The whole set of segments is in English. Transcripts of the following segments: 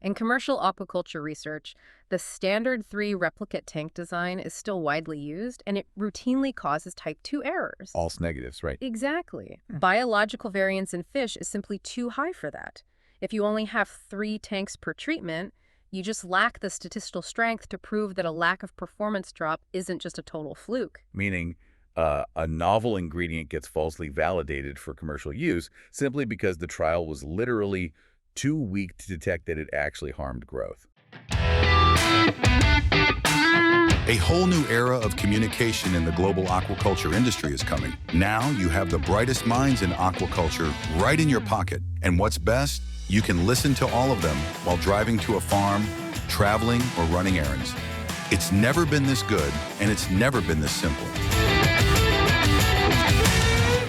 In commercial aquaculture research, the standard 3 replicate tank design is still widely used, and it routinely causes type 2 errors. False negatives, right? Exactly. Biological variance in fish is simply too high for that. If you only have 3 tanks per treatment, you just lack the statistical strength to prove that a lack of performance drop isn't just a total fluke. Meaning a novel ingredient gets falsely validated for commercial use simply because the trial was literally too weak to detect that it actually harmed growth. A whole new era of communication in the global aquaculture industry is coming. Now you have the brightest minds in aquaculture right in your pocket. And what's best? You can listen to all of them while driving to a farm, traveling, or running errands. It's never been this good, and it's never been this simple.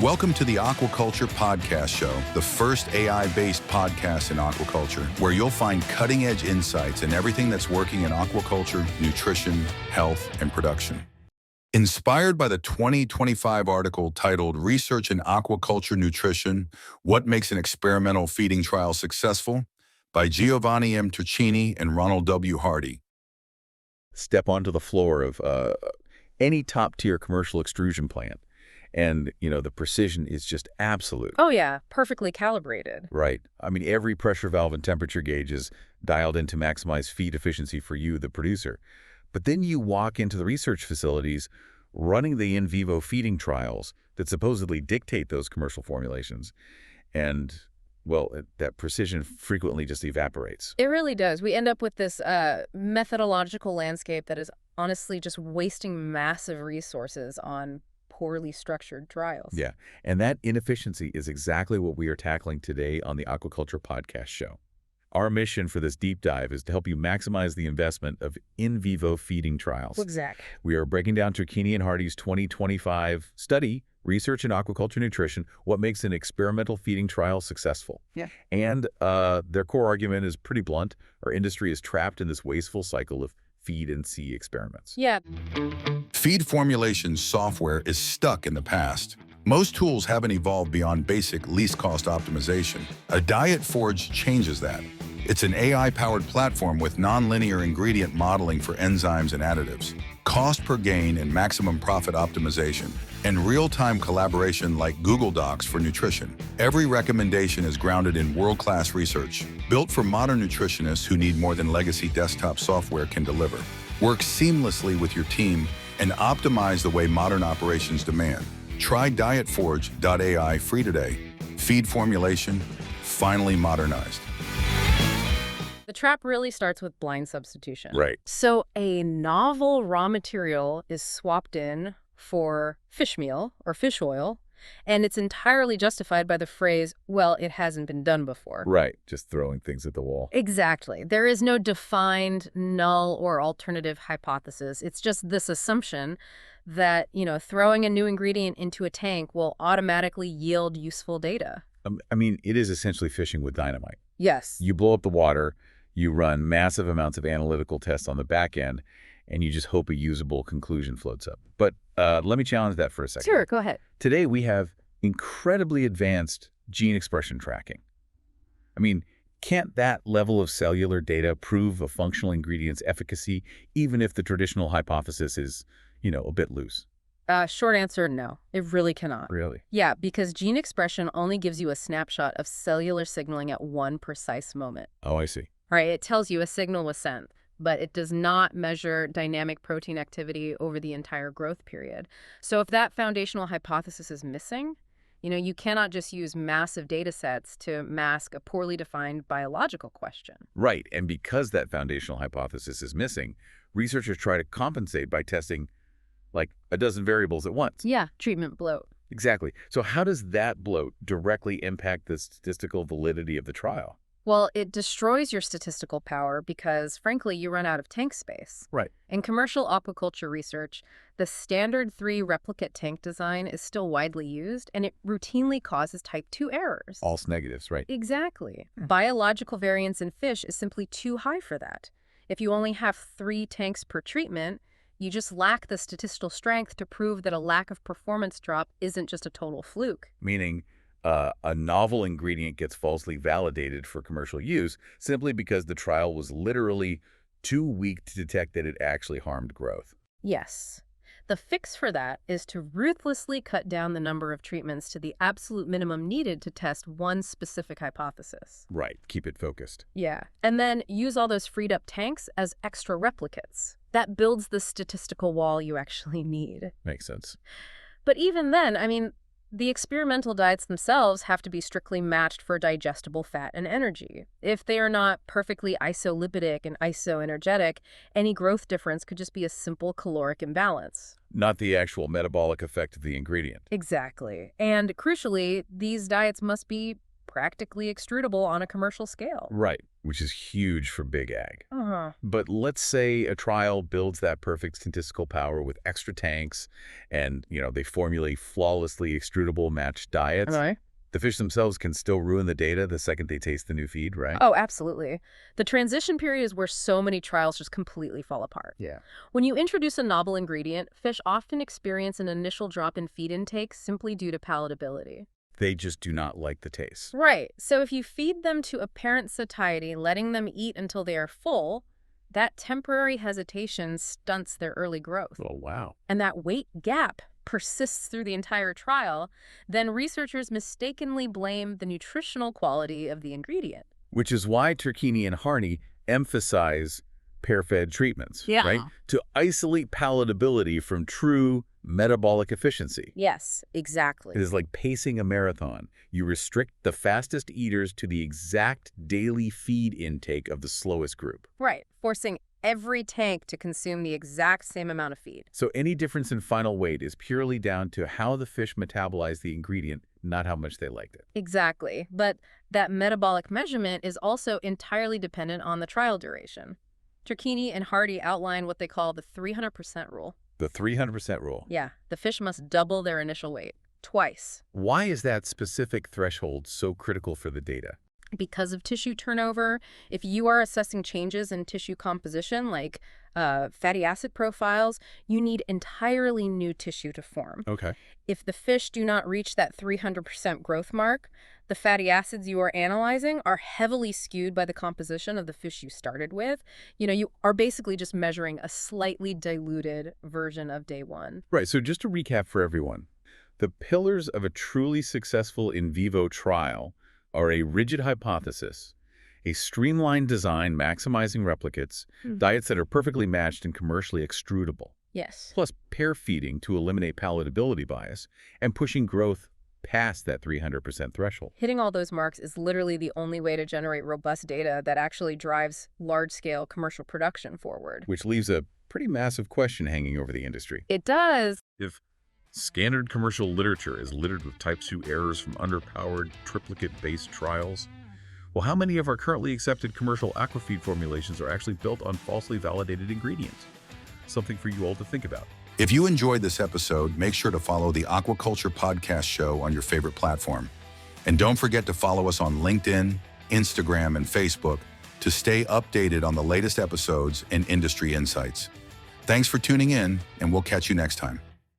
Welcome to the Aquaculture Podcast Show, the first AI-based podcast in aquaculture, where you'll find cutting-edge insights in everything that's working in aquaculture, nutrition, health, and production. Inspired by the 2025 article titled Research in Aquaculture Nutrition, What Makes an Experimental Feeding Trial Successful? By Giovanni M. Turchini and Ronald W. Hardy. Step onto the floor of any top-tier commercial extrusion plant. And, the precision is just absolute. Oh, yeah. Perfectly calibrated. Right. I mean, every pressure valve and temperature gauge is dialed in to maximize feed efficiency for you, the producer. But then you walk into the research facilities running the in vivo feeding trials that supposedly dictate those commercial formulations. And, well, that precision frequently just evaporates. It really does. We end up with this methodological landscape that is honestly just wasting massive resources on poorly structured trials. Yeah, and that inefficiency is exactly what we are tackling today on the Aquaculture Podcast Show. Our mission for this deep dive is to help you maximize the investment of in vivo feeding trials. Exactly. We are breaking down Turchini and Hardy's 2025 study, Research in Aquaculture Nutrition, What Makes an Experimental Feeding Trial Successful. Yeah. And their core argument is pretty blunt. Our industry is trapped in this wasteful cycle of feed and see experiments. Yeah. Feed formulation software is stuck in the past. Most tools haven't evolved beyond basic least-cost optimization. A Diet Forge changes that. It's an AI-powered platform with nonlinear ingredient modeling for enzymes and additives, cost per gain and maximum profit optimization, and real-time collaboration like Google Docs for nutrition. Every recommendation is grounded in world-class research, built for modern nutritionists who need more than legacy desktop software can deliver. Work seamlessly with your team and optimize the way modern operations demand. Try dietforge.ai free today. Feed formulation, finally modernized. The trap really starts with blind substitution. Right. So a novel raw material is swapped in for fish meal or fish oil, and it's entirely justified by the phrase, well, it hasn't been done before. Right, just throwing things at the wall. Exactly. There is no defined null or alternative hypothesis. It's just this assumption that, throwing a new ingredient into a tank will automatically yield useful data. I mean, it is essentially fishing with dynamite. Yes. You blow up the water, you run massive amounts of analytical tests on the back end, and you just hope a usable conclusion floats up. But let me challenge that for a second. Sure, go ahead. Today, we have incredibly advanced gene expression tracking. I mean, can't that level of cellular data prove a functional ingredient's efficacy, even if the traditional hypothesis is, a bit loose? Short answer, no. It really cannot. Really? Yeah, because gene expression only gives you a snapshot of cellular signaling at one precise moment. Oh, I see. Right, it tells you a signal was sent, but it does not measure dynamic protein activity over the entire growth period. So if that foundational hypothesis is missing, you cannot just use massive data sets to mask a poorly defined biological question. Right, and because that foundational hypothesis is missing, researchers try to compensate by testing like a dozen variables at once. Yeah, treatment bloat. Exactly. So how does that bloat directly impact the statistical validity of the trial? Well, it destroys your statistical power because, frankly, you run out of tank space. Right. In commercial aquaculture research, the standard 3 replicate tank design is still widely used, and it routinely causes type 2 errors. False negatives, right? Exactly. Biological variance in fish is simply too high for that. If you only have 3 tanks per treatment, you just lack the statistical strength to prove that a lack of performance drop isn't just a total fluke. Meaning a novel ingredient gets falsely validated for commercial use simply because the trial was literally too weak to detect that it actually harmed growth. Yes. The fix for that is to ruthlessly cut down the number of treatments to the absolute minimum needed to test one specific hypothesis. Right. Keep it focused. Yeah. And then use all those freed up tanks as extra replicates. That builds the statistical wall you actually need. Makes sense. But even then, I mean, the experimental diets themselves have to be strictly matched for digestible fat and energy. If they are not perfectly isolipidic and isoenergetic, any growth difference could just be a simple caloric imbalance. Not the actual metabolic effect of the ingredient. Exactly. And crucially, these diets must be practically extrudable on a commercial scale. Right, which is huge for big ag. Uh-huh. But let's say a trial builds that perfect statistical power with extra tanks and, they formulate flawlessly extrudable matched diets. Right. The fish themselves can still ruin the data the second they taste the new feed, right? Oh, absolutely. The transition period is where so many trials just completely fall apart. Yeah. When you introduce a novel ingredient, fish often experience an initial drop in feed intake simply due to palatability. They just do not like the taste. Right. So if you feed them to apparent satiety, letting them eat until they are full, that temporary hesitation stunts their early growth. Oh, wow. And that weight gap persists through the entire trial, then researchers mistakenly blame the nutritional quality of the ingredient. Which is why Turchini and Harney emphasize pair-fed treatments, right? To isolate palatability from true metabolic efficiency. Yes, exactly. It is like pacing a marathon. You restrict the fastest eaters to the exact daily feed intake of the slowest group. Right, forcing every tank to consume the exact same amount of feed. So any difference in final weight is purely down to how the fish metabolized the ingredient, not how much they liked it. Exactly. But that metabolic measurement is also entirely dependent on the trial duration. Turchini and Hardy outline what they call the 300% rule. The 300% rule. Yeah, the fish must double their initial weight, twice. Why is that specific threshold so critical for the data? Because of tissue turnover, if you are assessing changes in tissue composition, like fatty acid profiles, you need entirely new tissue to form. Okay. If the fish do not reach that 300% growth mark, the fatty acids you are analyzing are heavily skewed by the composition of the fish you started with. You are basically just measuring a slightly diluted version of day one. Right. So just to recap for everyone, the pillars of a truly successful in vivo trial are a rigid hypothesis, a streamlined design maximizing replicates, diets that are perfectly matched and commercially extrudable, Yes. plus pair feeding to eliminate palatability bias, and pushing growth past that 300% threshold. Hitting all those marks is literally the only way to generate robust data that actually drives large-scale commercial production forward. Which leaves a pretty massive question hanging over the industry. It does. If standard commercial literature is littered with type 2 errors from underpowered, triplicate-based trials, well, how many of our currently accepted commercial aquafeed formulations are actually built on falsely validated ingredients? Something for you all to think about. If you enjoyed this episode, make sure to follow the Aquaculture Podcast Show on your favorite platform. And don't forget to follow us on LinkedIn, Instagram, and Facebook to stay updated on the latest episodes and industry insights. Thanks for tuning in, and we'll catch you next time.